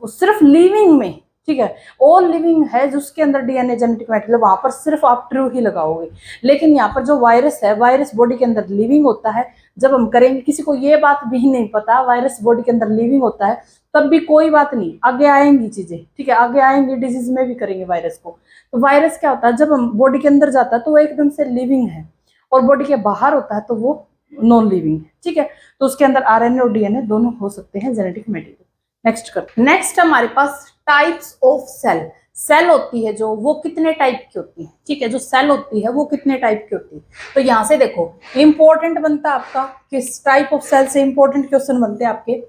सिर्फ लिविंग में, ठीक है, ऑल लिविंग है जिसके अंदर डीएनए जेनेटिक मटेरियल, वहां पर सिर्फ आप ट्रू ही लगाओगे। लेकिन यहाँ पर जो वायरस है, वायरस बॉडी के अंदर लिविंग होता है। जब हम करेंगे, किसी को ये बात भी नहीं पता वायरस बॉडी के अंदर लिविंग होता है, तब भी कोई बात नहीं, आगे आएंगी चीजें। ठीक है, आगे आएंगी, डिजीज में भी करेंगे वायरस को। तो वायरस क्या होता है, जब हम बॉडी के अंदर जाता है तो वो एकदम से लिविंग है, और बॉडी के बाहर होता है तो वो नॉन लिविंग है। ठीक है, तो उसके अंदर आरएनए और डीएनए दोनों हो सकते हैं जेनेटिक मटेरियल। नेक्स्ट करते हैं, नेक्स्ट हमारे पास टाइप्स ऑफ सेल। सेल होती है जो, वो कितने टाइप की होती है। ठीक है, जो सेल होती है वो कितने टाइप की होती है। तो यहाँ से देखो इंपॉर्टेंट बनता है आपका, किस टाइप ऑफ सेल से इंपॉर्टेंट क्वेश्चन बनते हैं आपके।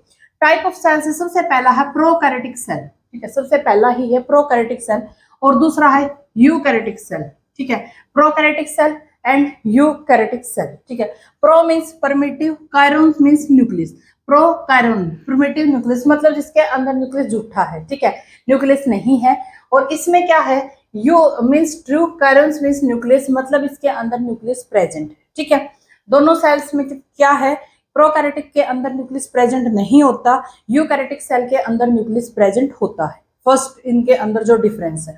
टाइप ऑफ सेल से सबसे पहला है प्रोकैरियोटिक सेल। ठीक है, सबसे पहला ही है प्रोकैरियोटिक सेल, और दूसरा है यूकैरियोटिक सेल। ठीक है, prokaryotic cell and eukaryotic cell. ठीक है, pro means primitive, karyon means nucleus. Prokaryon primitive nucleus, मतलब जिसके अंदर न्यूक्लियस झूठा है। ठीक है, न्यूक्लियस नहीं है। और इसमें क्या है, eu means true, karyon means nucleus, मतलब इसके अंदर न्यूक्लियस प्रेजेंट है। ठीक है, दोनों सेल्स में क्या है, प्रोकैरियोटिक के अंदर न्यूक्लियस प्रेजेंट नहीं होता, यूकैरियोटिक सेल के अंदर न्यूक्लियस प्रेजेंट होता है। फर्स्ट इनके अंदर जो डिफरेंस है।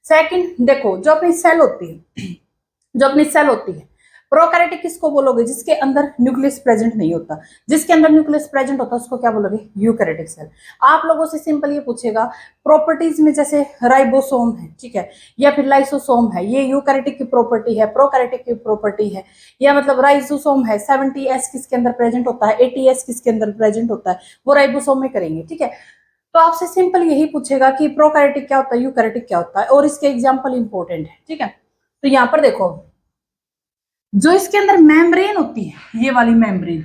सेकंड देखो, जो अपनी सेल होती है, जो अपनी सेल होती है, प्रोकैरियोटिक किसको बोलोगे, जिसके अंदर न्यूक्लियस प्रेजेंट नहीं होता। जिसके अंदर न्यूक्लियस प्रेजेंट होता है उसको क्या बोलोगे, यूकैरियोटिक सेल। आप लोगों से सिंपल ये पूछेगा प्रॉपर्टीज में, जैसे राइबोसोम है, ठीक है, या फिर लाइसोसोम है, ये यूकैरियोटिक की प्रॉपर्टी है, प्रोकैरियोटिक की प्रॉपर्टी है। या मतलब राइबोसोम है, 70S किसके अंदर प्रेजेंट होता है, 80S किसके अंदर प्रेजेंट होता है, वो राइबोसोम में करेंगे। ठीक है, तो आपसे सिंपल यही पूछेगा कि प्रोकैरियोटिक क्या होता है, यूकैरियोटिक क्या होता है, और इसके एग्जाम्पल इंपॉर्टेंट है। ठीक है, तो यहाँ पर देखो, जो इसके अंदर मेम्ब्रेन होती है, ये वाली मेम्ब्रेन,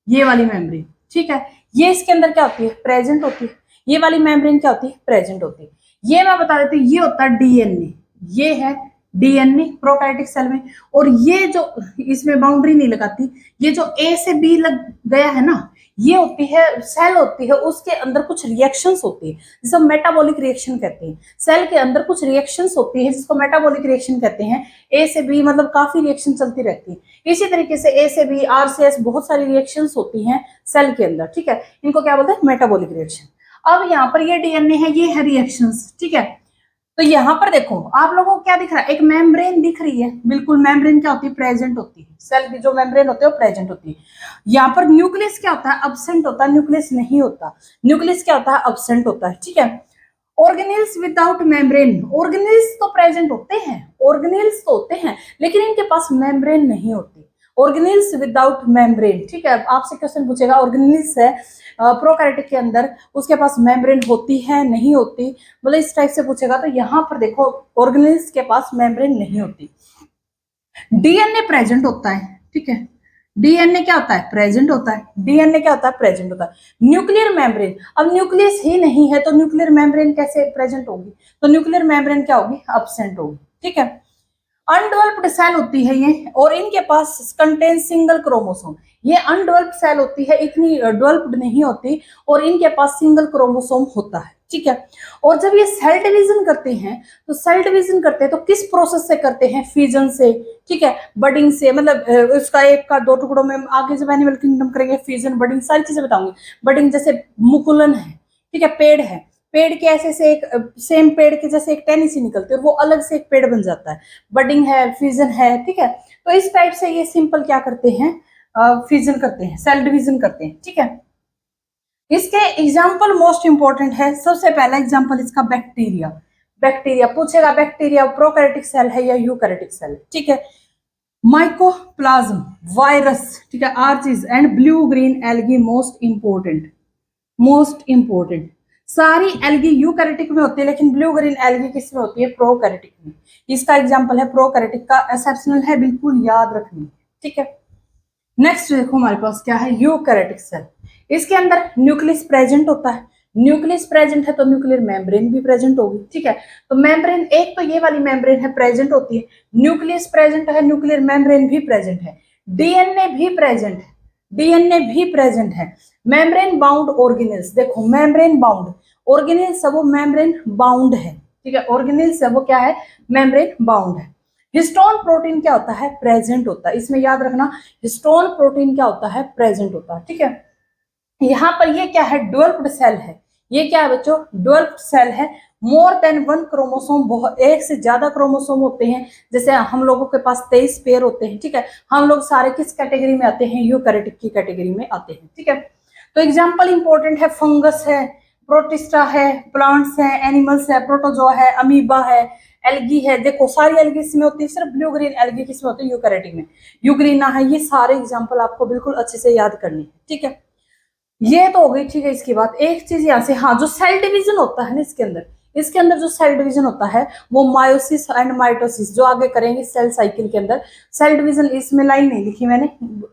ये वाली मेम्ब्रेन, ठीक है, ये इसके अंदर क्या होती है, प्रेजेंट होती है। ये वाली मेम्ब्रेन क्या होती है, प्रेजेंट होती है। ये मैं बता देती हूँ, ये होता है डीएनए, ये है डीएनए प्रोकैरियोटिक सेल में। और ये जो इसमें बाउंड्री नहीं लगाती, ये जो ए से बी लग गया है ना, ये होती है सेल होती है, उसके अंदर कुछ रिएक्शंस होती है जिसे मेटाबॉलिक रिएक्शन कहते हैं। सेल के अंदर कुछ रिएक्शंस होती है जिसको मेटाबॉलिक रिएक्शन कहते हैं। ए से बी मतलब काफी रिएक्शन चलती रहती है। इसी तरीके से ए से बी, आर से एस, बहुत सारी रिएक्शंस होती हैं सेल के अंदर। ठीक है, इनको क्या बोलते हैं, मेटाबॉलिक रिएक्शन। अब यहाँ पर ये डीएनए है, ये है रिएक्शंस। ठीक है, तो यहाँ पर देखो आप लोगों को क्या दिख रहा है, एक मेम्ब्रेन दिख रही है, बिल्कुल मेम्ब्रेन क्या होती है, प्रेजेंट होती है, सेल की जो मेम्ब्रेन होती है वो प्रेजेंट होती है। यहाँ पर न्यूक्लियस क्या होता है, अब्सेंट होता है, न्यूक्लियस नहीं होता, न्यूक्लियस क्या होता है, अब्सेंट होता है, ठीक है। ऑर्गेनेल्स विदाउट मेम्ब्रेन, ऑर्गेनेल्स तो प्रेजेंट होते हैं, ऑर्गेनेल्स तो होते हैं, लेकिन इनके पास मेम्ब्रेन नहीं होती, ऑर्गेनेल्स विदाउट मेम्ब्रेन, ठीक है। आपसे क्वेश्चन पूछेगा ऑर्गेनेल्स है प्रोकैरियोटिक के अंदर, उसके पास मेम्ब्रेन होती है नहीं होती, मतलब इस टाइप से पूछेगा, तो यहाँ पर देखो ऑर्गेनेल्स के पास मेम्ब्रेन नहीं होती। डीएनए प्रेजेंट होता है, ठीक है, डीएनए क्या होता है, प्रेजेंट होता है, डीएनए क्या होता है, प्रेजेंट होता है। न्यूक्लियर मेम्ब्रेन, अब न्यूक्लियस ही नहीं है तो न्यूक्लियर मेम्ब्रेन कैसे प्रेजेंट होगी, तो न्यूक्लियर मेम्ब्रेन क्या होगी, अब्सेंट होगी, ठीक है। अनडेवलप्ड सेल होती है ये, और इनके पास कंटेन सिंगल क्रोमोसोम, ये अनडेवलप्ड सेल होती है, इतनी डेवलप्ड नहीं होती, और इनके पास सिंगल क्रोमोसोम होता है, ठीक है। और जब ये सेल डिवीजन करते हैं, तो सेल डिवीजन करते हैं तो किस प्रोसेस से करते हैं, फ्यूजन से, ठीक है, बडिंग से, मतलब उसका एक का दो टुकड़ों में, आगे जब एनिमल किंगडम करेंगे फ्यूजन बडिंग सारी चीजें बताऊंगी। बडिंग जैसे मुकुलन है, ठीक है, पेड़ है, पेड़ के ऐसे से एक सेम पेड़ के जैसे एक टहनी सी निकलती है और वो अलग से एक पेड़ बन जाता है, बडिंग है, फ्यूजन है, ठीक है। तो इस टाइप से ये सिंपल क्या करते हैं, फ्यूजन करते हैं, सेल डिवीजन करते हैं, ठीक है। इसके एग्जाम्पल मोस्ट इंपॉर्टेंट है, सबसे पहला एग्जाम्पल इसका बैक्टीरिया, बैक्टीरिया पूछेगा, बैक्टीरिया प्रोकैरियोटिक सेल है या यूकैरियोटिक सेल, ठीक है। माइकोप्लाज्म, वायरस, ठीक है, archaea and blue green algae most important, most important. सारी एल्गी यूकैरियोटिक में होती है, लेकिन ब्लू ग्रीन एल्गी किस में होती है, प्रोकैरियोटिक में। इसका एग्जांपल है प्रोकैरियोटिक का, एक्सेप्शनल है, बिल्कुल याद रखनी, ठीक है। नेक्स्ट देखो हमारे पास क्या है, यूकैरियोटिक सेल, इसके अंदर न्यूक्लियस प्रेजेंट होता है, न्यूक्लियस प्रेजेंट है तो न्यूक्लियर मेम्ब्रेन भी प्रेजेंट होगी, ठीक है। तो मेम्ब्रेन, एक तो ये वाली मेम्ब्रेन है प्रेजेंट होती है, न्यूक्लियस प्रेजेंट है, न्यूक्लियर मेम्ब्रेन भी प्रेजेंट है, डीएनए भी प्रेजेंट है, डीएनए भी प्रेजेंट है। मेम्ब्रेन बाउंड ऑर्गेनेल्स, देखो मेम्ब्रेन बाउंड ऑर्गेनेल्स है वो मेम्ब्रेन बाउंड है, ठीक है, ऑर्गेनेल्स है वो क्या है, मेम्ब्रेन बाउंड है। हिस्टोन प्रोटीन क्या होता है, प्रेजेंट होता है, इसमें याद रखना, हिस्टोन प्रोटीन क्या होता है, प्रेजेंट होता है, ठीक है। यहाँ पर ये क्या है, डेवलप्ड सेल है, ये क्या है बच्चों, डेवलप्ड सेल है। मोर देन वन क्रोमोसोम, बहुत एक से ज्यादा क्रोमोसोम होते हैं, जैसे हम लोगों के पास 23 पेयर होते हैं, ठीक है। हम लोग सारे किस कैटेगरी में आते हैं, यूकैरियोटिक की कैटेगरी में आते हैं, ठीक है। तो एग्जाम्पल इंपॉर्टेंट है, फंगस है, प्रोटिस्टा है, प्लांट्स है, एनिमल्स है, प्रोटोजोआ है, अमीबा है, एल्गी है, देखो सारी एल्गी इसमें होती है, सिर्फ ब्लू ग्रीन एल्गी किसमें होती है, यूकैरियोटिक में, यूग्रीना है। ये सारे एग्जाम्पल आपको बिल्कुल अच्छे से याद करनी है, ठीक है। ये तो हो गई, ठीक है। इसके बाद एक चीज यहाँ से, हाँ, जो सेल डिवीजन होता है ना इसके अंदर, इसके अंदर जो सेल डिवीजन होता है वो मायोसिस एंड माइटोसिस, जो आगे करेंगे सेल साइकिल के अंदर। सेल डिवीजन, इसमें लाइन नहीं लिखी मैंने,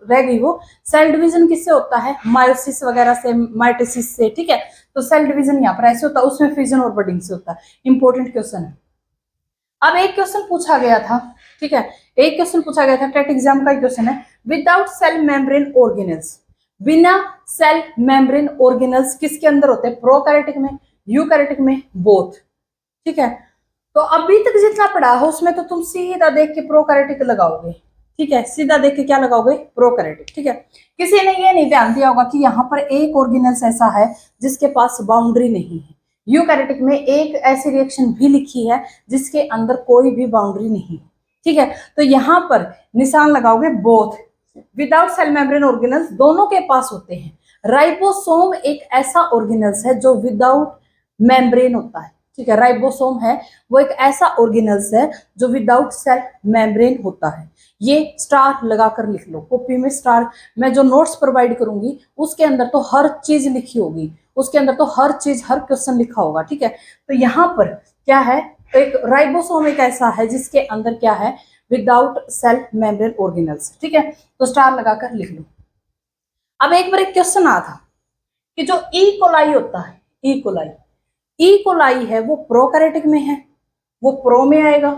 रह गई वो। सेल डिवीजन किससे होता है, मायोसिस वगैरह से, माइटोसिस से, ठीक है। तो सेल डिवीजन यहाँ पर ऐसे होता है, उसमें फ्यूजन और बडिंग से होता है। इंपॉर्टेंट क्वेश्चन है। अब एक क्वेश्चन पूछा गया था, ठीक है, एक क्वेश्चन पूछा गया था, टेट एग्जाम का क्वेश्चन है, विदाउट सेल मेम्ब्रेन ऑर्गेनेल्स, बिना सेल मेम्ब्रेन ऑर्गेनेल्स किसके अंदर होते हैं, प्रोकैरियोटिक में, यूकैरियोटिक में, बोथ, ठीक है। तो अभी तक जितना पढ़ा हो उसमें तो तुम सीधा देख के प्रोकैरियोटिक लगाओगे, ठीक है, सीधा देख के क्या लगाओगे, प्रोकैरियोटिक, ठीक है। किसी ने ये नहीं ध्यान दिया होगा कि यहाँ पर एक ऑर्गेनेल्स ऐसा है जिसके पास बाउंड्री नहीं है, यूकैरियोटिक में एक ऐसी रिएक्शन भी लिखी है जिसके अंदर कोई भी बाउंड्री नहीं है, ठीक है। तो यहाँ पर निशान लगाओगे both, without cell membrane organelles दोनों के पास होते हैं। राइबोसोम एक ऐसा ऑर्गेनल्स है जो विदाउट मेम्ब्रेन होता है, ठीक है, राइबोसोम है वो एक ऐसा ऑर्गेनल्स है जो विदाउट सेल मेम्ब्रेन होता है। ये स्टार लगाकर लिख लो कॉपी में, स्टार, मैं जो नोट्स प्रोवाइड करूंगी उसके अंदर तो हर चीज लिखी होगी, उसके अंदर तो हर चीज, हर क्वेश्चन लिखा होगा, ठीक है। तो यहाँ पर क्या है, एक राइबोसोम एक ऐसा है जिसके अंदर क्या है, विदाउट सेल मेम्ब्रेन ऑर्गेनल्स, ठीक है। तो स्टार लगाकर लिख लो। अब एक बार एक क्वेश्चन आया था कि जो ई कोलाई होता है, ई कोलाई, ई कोलाई है वो प्रोकैरियोटिक में है, वो प्रो में आएगा,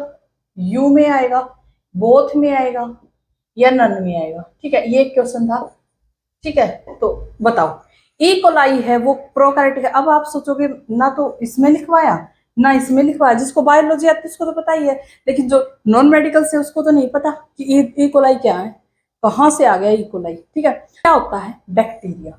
यू में आएगा, बोथ में आएगा या नन में आएगा, ठीक है। ये एक क्वेश्चन था, ठीक है। तो बताओ, ई कोलाई है वो प्रोकैरियोटिक है। अब आप सोचोगे ना तो इसमें लिखवाया ना इसमें लिखवाया, जिसको बायोलॉजी आती है उसको तो पता ही है, लेकिन जो नॉन मेडिकल से उसको तो नहीं पता कि ई कोलाई क्या है, कहाँ से आ गया ई कोलाई, ठीक है। क्या होता है, बैक्टीरिया,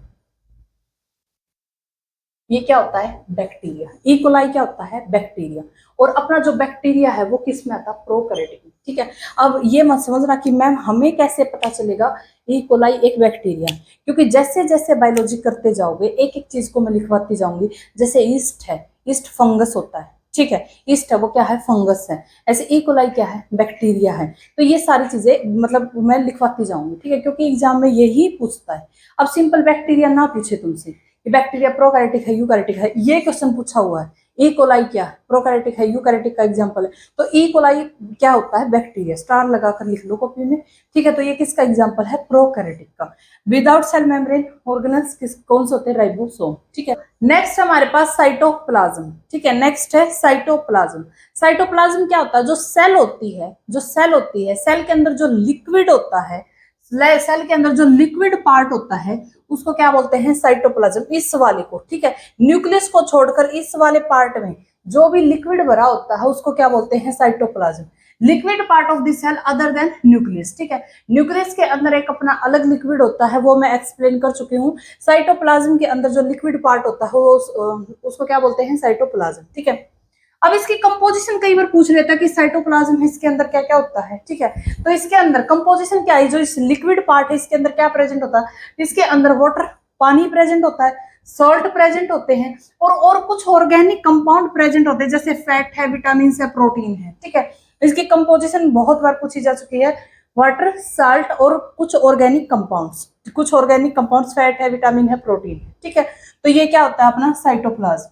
ये क्या होता है, बैक्टीरिया। ई कोलाई क्या होता है, बैक्टीरिया। और अपना जो बैक्टीरिया है वो किस में आता है, प्रोकैरियोटिक में, ठीक है। अब ये मत समझना कि मैम हमें कैसे पता चलेगा ई कोलाई एक बैक्टीरिया, क्योंकि जैसे जैसे बायोलॉजी करते जाओगे एक एक चीज को मैं लिखवाती जाऊंगी। जैसे ईस्ट है, ईस्ट फंगस होता है, ठीक है, ईस्ट है वो क्या है, फंगस है। ऐसे ई कोलाई क्या है, बैक्टीरिया है। तो ये सारी चीजें मतलब मैं लिखवाती जाऊंगी, ठीक है, क्योंकि एग्जाम में यही पूछता है। अब सिंपल बैक्टीरिया ना पूछे तुमसे कि बैक्टीरिया प्रोकैरियोटिक है यूकैरियोटिक है, ये क्वेश्चन पूछा हुआ है। ई कोलाई क्या प्रोकैरियोटिक है यूकैरियोटिक का एग्जांपल है, तो ई कोलाई क्या होता है, बैक्टीरिया। स्टार लगाकर लिख लो कॉपी में, ठीक है। तो ये किसका एग्जांपल है, प्रोकैरियोटिक का। विदाउट सेल मेम्ब्रेन ऑर्गेनेल्स किस कौन से होते हैं, राइबोसोम, ठीक है। नेक्स्ट हमारे पास साइटोप्लाज्म, ठीक है। नेक्स्ट है साइटोप्लाज्म। साइटोप्लाज्म क्या होता है, जो सेल होती है, जो सेल होती है, सेल के अंदर जो लिक्विड होता है, सेल के अंदर जो लिक्विड पार्ट होता है उसको क्या बोलते हैं, साइटोप्लाज्म। इस वाले को, ठीक है, न्यूक्लियस को छोड़कर इस वाले पार्ट में जो भी लिक्विड भरा होता है उसको क्या बोलते हैं, cytoplasm. Liquid part of the cell other than nucleus, ठीक है। न्यूक्लियस के अंदर एक अपना अलग लिक्विड होता है, वो मैं एक्सप्लेन कर चुकी हूँ। साइटोप्लाज्म के अंदर जो लिक्विड पार्ट होता है वो उसको क्या बोलते हैं, साइटोप्लाज्म, ठीक है। अब इसकी कंपोजिशन कई बार पूछ लेता है कि साइटोप्लाज्म है, इसके अंदर क्या क्या होता है, ठीक है। तो इसके अंदर कंपोजिशन क्या है, जो इस लिक्विड पार्ट है इसके अंदर क्या प्रेजेंट होता है, इसके अंदर वाटर, पानी प्रेजेंट होता है, सॉल्ट प्रेजेंट होते हैं, और कुछ ऑर्गेनिक कंपाउंड प्रेजेंट होते हैं, जैसे फैट है, विटामिन है, प्रोटीन है, ठीक है। इसकी कंपोजिशन बहुत बार पूछी जा चुकी है, वाटर, साल्ट और कुछ ऑर्गेनिक कंपाउंड्स, कुछ ऑर्गेनिक कंपाउंड्स, फैट है, विटामिन है, प्रोटीन है, ठीक है। तो ये क्या होता है अपना साइटोप्लाज्म।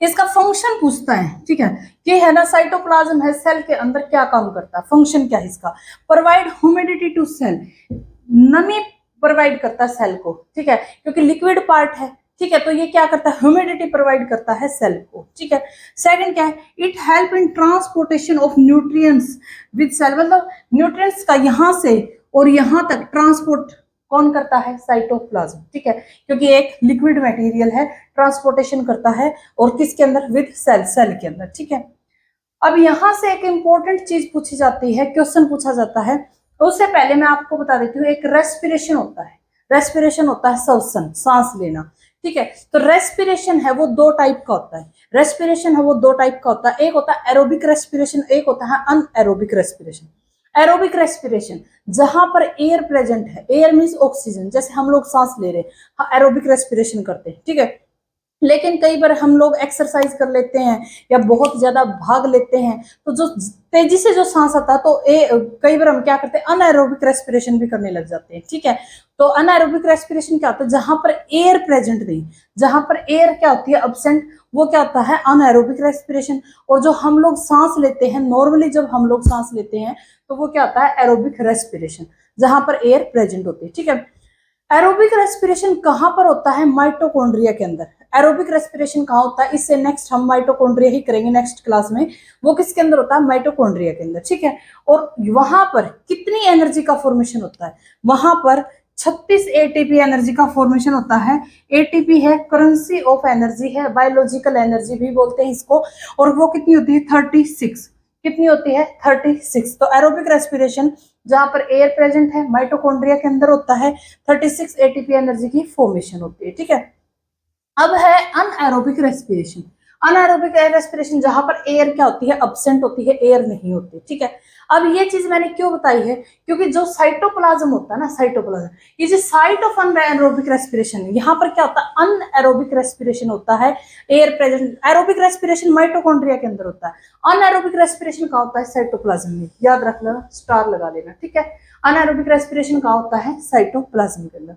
इसका फंक्शन पूछता है, ठीक है, ये है ना साइटोप्लाज्म है, सेल के अंदर क्या काम करता है, फंक्शन क्या है इसका, प्रोवाइड ह्यूमिडिटी टू सेल, नमी प्रोवाइड करता है सेल को, ठीक है, क्योंकि लिक्विड पार्ट है, ठीक है। तो ये क्या करता है, ह्यूमिडिटी प्रोवाइड करता है सेल को, ठीक है। सेकंड क्या है, it help in transportation of nutrients with cell, मतलब न्यूट्रिएंट्स का यहां से और यहां तक ट्रांसपोर्ट कौन करता है, साइटोप्लाज्म, ठीक है, क्योंकि एक लिक्विड मटेरियल है, ट्रांसपोर्टेशन करता है और किसके अंदर, विद सेल, सेल के अंदर, ठीक है। अब यहां से एक इंपॉर्टेंट चीज पूछी जाती है, क्वेश्चन पूछा जाता है, तो उससे पहले मैं आपको बता देती हूँ, एक रेस्पिरेशन होता है, रेस्पिरेशन होता है श्वसन, सांस लेना, ठीक है। तो रेस्पिरेशन है वो दो टाइप का होता है, रेस्पिरेशन है वो दो टाइप का होता है, एक होता है एरोबिक रेस्पिरेशन, एक होता है अनएरोबिक रेस्पिरेशन। एरोबिक रेस्पिरेशन जहां पर एयर प्रेजेंट है, एयर मींस ऑक्सीजन, जैसे हम लोग सांस ले रहे हैं, हाँ एरोबिक रेस्पिरेशन करते हैं, ठीक है। लेकिन कई बार हम लोग एक्सरसाइज कर लेते हैं या बहुत ज्यादा भाग लेते हैं, तो जो तेजी से जो सांस आता है तो कई बार हम क्या करते हैं, अनएरोबिक रेस्पिरेशन भी करने लग जाते हैं, ठीक है। तो अनएरोबिक रेस्पिरेशन क्या होता है, जहां पर एयर प्रेजेंट नहीं, जहां पर एयर क्या होती है, अब्सेंट, वो क्या होता है, अनएरोबिक रेस्पिरेशन। और जो हम लोग सांस लेते हैं नॉर्मली, जब हम लोग सांस लेते हैं तो वो क्या होता है, एरोबिक रेस्पिरेशन, जहां पर एयर प्रेजेंट होती है, ठीक है। एरोबिक रेस्पिरेशन कहां पर होता है, माइटोकॉन्ड्रिया के अंदर। एरोबिक रेस्पिरेशन कहां होता है, इससे नेक्स्ट हम माइटोकॉन्ड्रिया ही करेंगे नेक्स्ट क्लास में, वो किसके अंदर होता है, माइटोकॉन्ड्रिया के अंदर, ठीक है। और वहां पर कितनी एनर्जी का फॉर्मेशन होता है, वहां पर 36 एटीपी एनर्जी का फॉर्मेशन होता है। एटीपी है करेंसी ऑफ एनर्जी है, बायोलॉजिकल एनर्जी भी बोलते हैं इसको, और वो कितनी होती है, 36, कितनी होती है, 36। तो एरोबिक रेस्पिरेशन जहां पर एयर प्रेजेंट है, माइटोकॉन्ड्रिया के अंदर होता है, 36 एटीपी एनर्जी की फॉर्मेशन होती है, ठीक है। अब है anaerobic respiration. Anaerobic air respiration जहां पर एयर क्या होती है, अब्सेंट होती है, एयर नहीं होती, ठीक है। अब ये चीज मैंने क्यों बताई है, क्योंकि जो साइटोप्लाज्म होता है ना, साइटोप्लाज्म, ये जो साइट ऑफ अनएरोबिक रेस्पिरेशन है, यहाँ पर क्या होता है, अनएरोबिक रेस्पिरेशन होता है, air present. Aerobic respiration mitochondria के अंदर होता है, अनएरोबिक रेस्पिरेशन कहाँ होता है, साइटोप्लाज्म में, याद रख लेना, स्टार लगा लेना, ठीक है। अनएरोबिक रेस्पिरेशन कहाँ होता है, साइटोप्लाज्म के अंदर।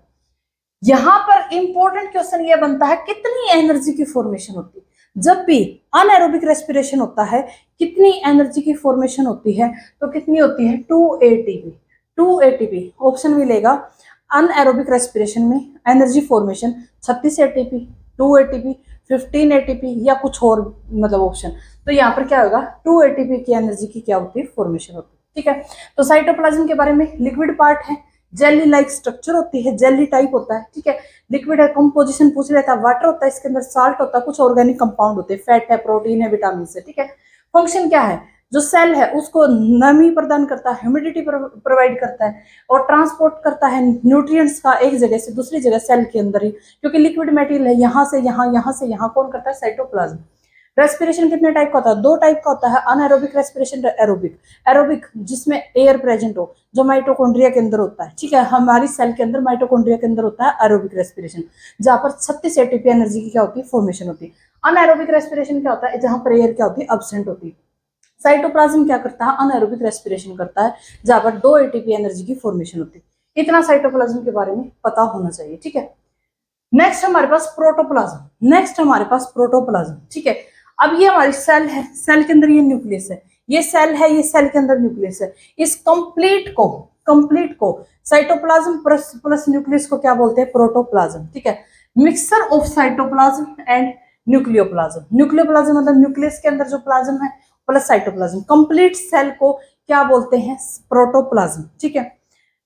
यहां पर इंपॉर्टेंट क्वेश्चन ये बनता है, कितनी एनर्जी की फॉर्मेशन होती है जब भी अनएरोबिक रेस्पिरेशन होता है, कितनी एनर्जी की फॉर्मेशन होती है, तो कितनी होती है, 2 एटीपी। 2 एटीपी ऑप्शन मिलेगा, अनएरोबिक रेस्पिरेशन में energy formation 36 ATP, 2 ATP, 15 ATP या कुछ और मतलब ऑप्शन। तो यहाँ पर क्या होगा, 2 एटीपी की एनर्जी की क्या होती है, फॉर्मेशन होती है, ठीक है। तो साइटोप्लाज्म के बारे में, लिक्विड पार्ट है, जेली लाइक स्ट्रक्चर होती है, जेली टाइप होता है, ठीक है। लिक्विड है, कंपोजिशन पूछ लेता है, वाटर होता है, इसके अंदर साल्ट होता है, कुछ ऑर्गेनिक कंपाउंड होते हैं, फैट है, प्रोटीन है, विटामिन है, ठीक है। फंक्शन क्या है, जो सेल है उसको नमी प्रदान करता है, ह्यूमिडिटी प्रोवाइड करता है और ट्रांसपोर्ट करता है न्यूट्रिएंट्स का एक जगह से दूसरी जगह सेल के अंदर ही, क्योंकि लिक्विड मटेरियल है, यहाँ से यहाँ, यहाँ से यहाँ कौन करता है, साइटोप्लाज्म। रेस्पिरेशन कितने टाइप का होता है, दो टाइप का होता है, अनएरोबिक रेस्पिरेशन, एरोबिक। एरोबिक जिसमें एयर प्रेजेंट हो, जो माइटोकॉन्ड्रिया के अंदर होता है, ठीक है, हमारी सेल के अंदर माइटोकॉन्ड्रिया के अंदर होता है एरोबिक रेस्पिरेशन, जहां पर 36 एटीपी एनर्जी की क्या होती है, फॉर्मेशन होती है। अनएरोबिक रेस्पिरेशन क्या होता है, जहां पर एयर क्या होती है, अब्सेंट होती है। साइटोप्लाज्म क्या करता है, अनएरोबिक रेस्पिरेशन करता है, जहां पर 2 एटीपी एनर्जी की फॉर्मेशन होती है। इतना साइटोप्लाज्म के बारे में पता होना चाहिए, ठीक है। नेक्स्ट हमारे पास प्रोटोप्लाज्म, नेक्स्ट हमारे पास प्रोटोप्लाज्म, ठीक है। अब ये हमारी सेल है, सेल के अंदर ये न्यूक्लियस है, ये सेल है, ये सेल के अंदर न्यूक्लियस है। इस कंप्लीट को साइटोप्लाज्म प्लस न्यूक्लियस को क्या बोलते हैं, प्रोटोप्लाज्म, ठीक है। Mixture of cytoplasm and nucleoplasm. Nucleoplasm मतलब न्यूक्लियस के अंदर जो प्लाज्म है प्लस साइटोप्लाज्म, कंप्लीट सेल को क्या बोलते हैं, प्रोटोप्लाज्म, ठीक है।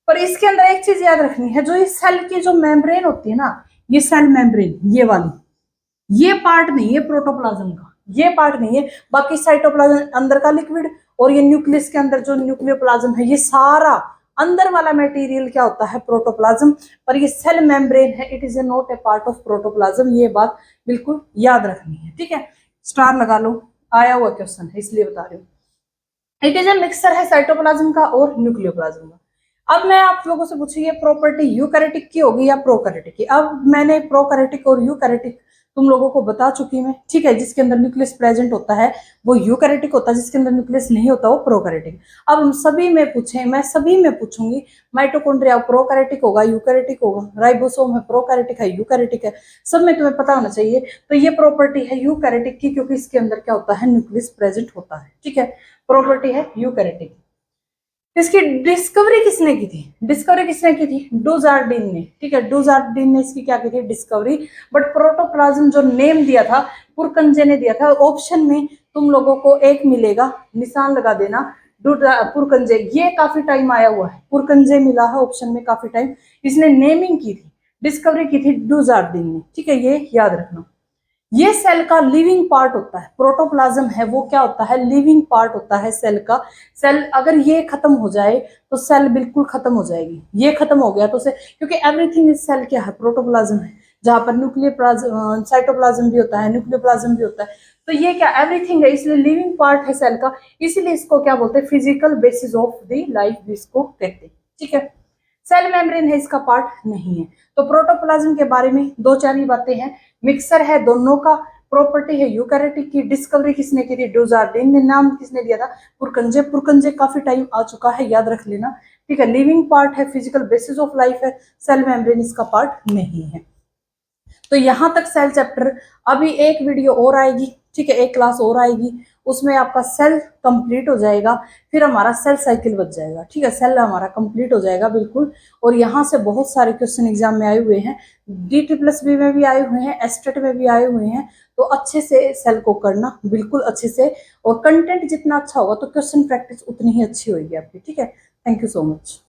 पर इसके अंदर एक चीज याद रखनी है, जो ये सेल की जो मेम्ब्रेन होती है ना, ये सेल मेम्ब्रेन, ये वाली, ये पार्ट नहीं है प्रोटोप्लाज्म का, ये पार्ट नहीं है। बाकी साइटोप्लाज्म अंदर का लिक्विड और ये न्यूक्लियस के अंदर जो न्यूक्लियोप्लाज्म है, ये सारा अंदर वाला मटेरियल क्या होता है, प्रोटोप्लाज्म। पर ये सेल मेम्ब्रेन है, it is a not a part of protoplasm, ये बात बिल्कुल याद रखनी है, ठीक है। स्टार लगा लो, आया हुआ क्वेश्चन है इसलिए बता रही हूँ। इट इज ए मिक्सर है साइटोप्लाज्म का और न्यूक्लियोप्लाज्म का। अब मैं आप लोगों से पूछूं, ये प्रॉपर्टी यूकैरियोटिक की होगी या प्रोकैरियोटिक की। अब मैंने प्रोकैरियोटिक और यूकैरियोटिक तुम लोगों को बता चुकी मैं, ठीक है। जिसके अंदर न्यूक्लियस प्रेजेंट होता है वो यूकैरियोटिक होता है, जिसके अंदर न्यूक्लियस नहीं होता वो प्रोकैरियोटिक। अब हम सभी में पूछे, मैं सभी में पूछूंगी, माइटोकॉन्ड्रिया प्रोकैरियोटिक होगा, यूकैरियोटिक होगा, राइबोसोम है प्रोकैरियोटिक है, यूकैरियोटिक है, सब में तुम्हें पता होना चाहिए। तो ये प्रॉपर्टी है यूकैरियोटिक की, क्योंकि इसके अंदर क्या होता है, न्यूक्लियस प्रेजेंट होता है, ठीक है। प्रॉपर्टी है यूकैरियोटिक। इसकी डिस्कवरी किसने की थी, डिस्कवरी किसने की थी, डुजार्डिन ने, ठीक है। डुजार्डिन ने इसकी क्या की थी, डिस्कवरी। बट प्रोटोप्लाज्म जो नेम दिया था पुरकंजे ने दिया था। ऑप्शन में तुम लोगों को एक मिलेगा, निशान लगा देना, पुरकंजे, ये काफी टाइम आया हुआ है, पुरकंजे मिला है ऑप्शन में काफी टाइम। इसने नेमिंग की थी, डिस्कवरी की थी डुजार्डिन ने, ठीक है, ये याद रखना। ये सेल का लिविंग पार्ट होता है, प्रोटोप्लाज्म है वो क्या होता है, लिविंग पार्ट होता है सेल का। सेल अगर ये खत्म हो जाए तो सेल बिल्कुल खत्म हो जाएगी, ये खत्म हो गया तो से, क्योंकि एवरीथिंग इज सेल क्या है, प्रोटोप्लाज्म है, जहां पर न्यूक्लियोप्लाज्म साइटोप्लाज्म भी होता है, न्यूक्लियोप्लाज्म भी होता है। तो ये क्या एवरीथिंग है, इसलिए लिविंग पार्ट है सेल का, इसीलिए इसको क्या बोलते हैं, physical basis of the life भी इसको कहते हैं, ठीक है। सेल मेम्ब्रेन है, इसका पार्ट नहीं है। तो प्रोटोप्लाज्म के बारे में दो चार ही बातें हैं, मिक्सर है दोनों का, प्रॉपर्टी है यूकैरियोटिक की, डिस्कवरी किसने की थी, डुजार्डिन ने, नाम किसने दिया था, पुरकंजे। पुरकंजे काफी टाइम आ चुका है, याद रख लेना, ठीक है। लिविंग पार्ट है, फिजिकल बेसिस ऑफ लाइफ है, सेल मेम्ब्रेन इसका पार्ट नहीं है। तो यहां तक सेल चैप्टर। अभी एक वीडियो और आएगी, ठीक है, एक क्लास और आएगी, उसमें आपका सेल कंप्लीट हो जाएगा, फिर हमारा सेल साइकिल बच जाएगा, ठीक है, सेल हमारा कंप्लीट हो जाएगा बिल्कुल। और यहाँ से बहुत सारे क्वेश्चन एग्जाम में आए हुए हैं, DT+B में भी आए हुए हैं, एस्टेट में भी आए हुए हैं। तो अच्छे से सेल को करना, बिल्कुल अच्छे से, और कंटेंट जितना अच्छा होगा तो क्वेश्चन प्रैक्टिस उतनी ही अच्छी होगी आपकी, ठीक है। Thank you so much.